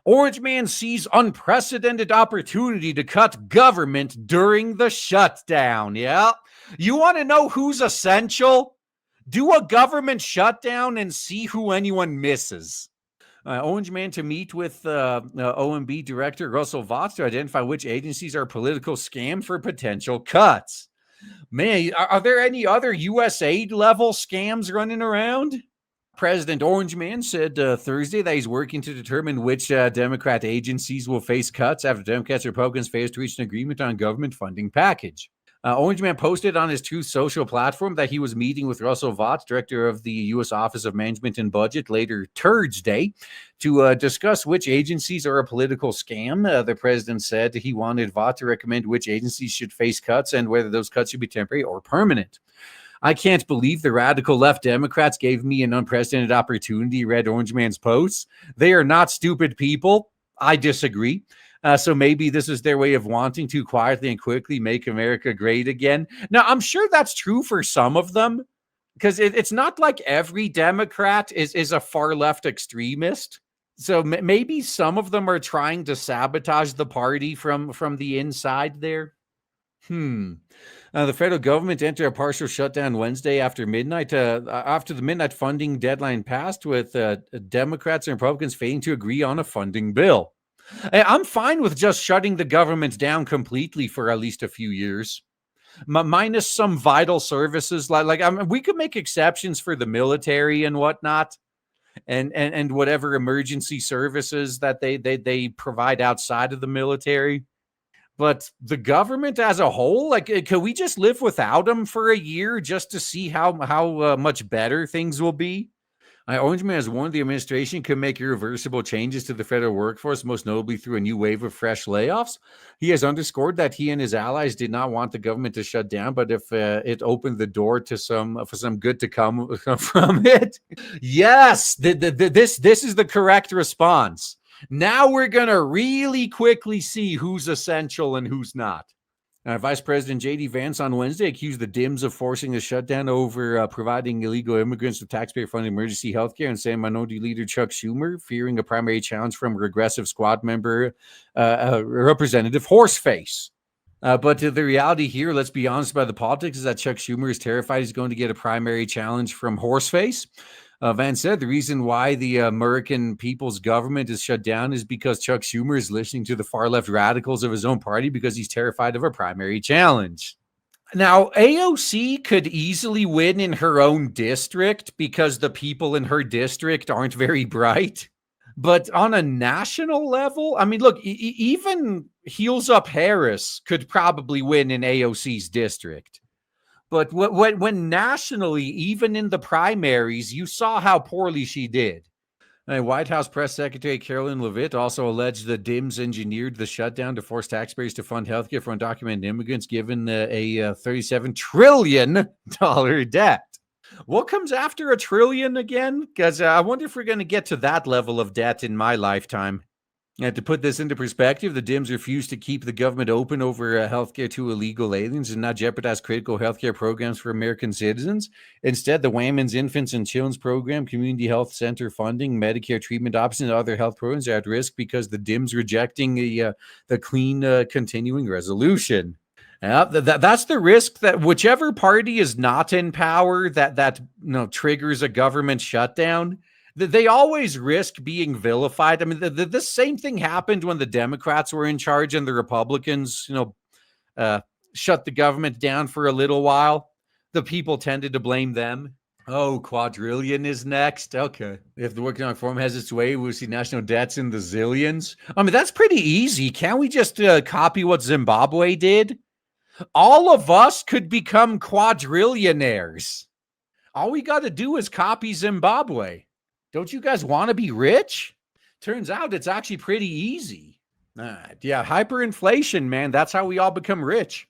Orange Man sees unprecedented opportunity to cut government during the shutdown. Yeah. You want to know who's essential? Do a government shutdown and see who anyone misses. Orange Man to meet with OMB Director Russell Vought to identify which agencies are political scam for potential cuts. Man, are there any other U.S. aid level scams running around? President Orange Man said Thursday that he's working to determine which Democrat agencies will face cuts after Democrats and Republicans failed to reach an agreement on government funding package. Orange Man posted on his Truth Social platform that he was meeting with Russell Vought, director of the U.S. Office of Management and Budget, later Thursday to discuss which agencies are a political scam. The president said he wanted Vought to recommend which agencies should face cuts and whether those cuts should be temporary or permanent. I can't believe the radical left Democrats gave me an unprecedented opportunity, read Orange Man's posts. They are not stupid people. I disagree. So maybe this is their way of wanting to quietly and quickly make America great again. Now, I'm sure that's true for some of them, because it's not like every Democrat is a far left extremist. So maybe some of them are trying to sabotage the party from the inside there. The federal government entered a partial shutdown Wednesday after midnight, after the midnight funding deadline passed, with Democrats and Republicans failing to agree on a funding bill. I'm fine with just shutting the government down completely for at least a few years, minus some vital services. We could make exceptions for the military and whatnot, and whatever emergency services that they provide outside of the military. But the government as a whole, can we just live without them for a year just to see how much better things will be? Orange Man has warned the administration could make irreversible changes to the federal workforce, most notably through a new wave of fresh layoffs. He has underscored that he and his allies did not want the government to shut down, but if it opened the door to some good to come from it. Yes, this is the correct response. Now we're going to really quickly see who's essential and who's not. Vice President J.D. Vance on Wednesday accused the Dems of forcing the shutdown over providing illegal immigrants with taxpayer-funded emergency health care, and saying Minority Leader Chuck Schumer fearing a primary challenge from regressive squad member Representative Horseface. But the reality here, let's be honest about the politics, is that Chuck Schumer is terrified he's going to get a primary challenge from Horseface. Vance said the reason why the American People's Government is shut down is because Chuck Schumer is listening to the far-left radicals of his own party because he's terrified of a primary challenge. Now, AOC could easily win in her own district because the people in her district aren't very bright. But on a national level, I mean, look, even Heels Up Harris could probably win in AOC's district. But when nationally, even in the primaries, you saw how poorly she did. White House Press Secretary Carolyn Leavitt also alleged the Dems engineered the shutdown to force taxpayers to fund healthcare for undocumented immigrants, given a $37 trillion debt. What comes after $1 trillion again? Because I wonder if we're going to get to that level of debt in my lifetime. And to put this into perspective, the Dems refused to keep the government open over healthcare to illegal aliens and not jeopardize critical healthcare programs for American citizens. Instead, the Women's Infants and Children's Program, Community Health Center funding, Medicare treatment options, and other health programs are at risk because the Dems rejecting the clean continuing resolution. That's the risk, that whichever party is not in power that triggers a government shutdown, they always risk being vilified. I mean, the same thing happened when the Democrats were in charge and the Republicans, shut the government down for a little while. The people tended to blame them. Oh, quadrillion is next. Okay. If the working reform has its way, we'll see national debts in the zillions. I mean, that's pretty easy. Can't we just copy what Zimbabwe did? All of us could become quadrillionaires. All we got to do is copy Zimbabwe. Don't you guys want to be rich? Turns out it's actually pretty easy. Yeah, hyperinflation, man. That's how we all become rich.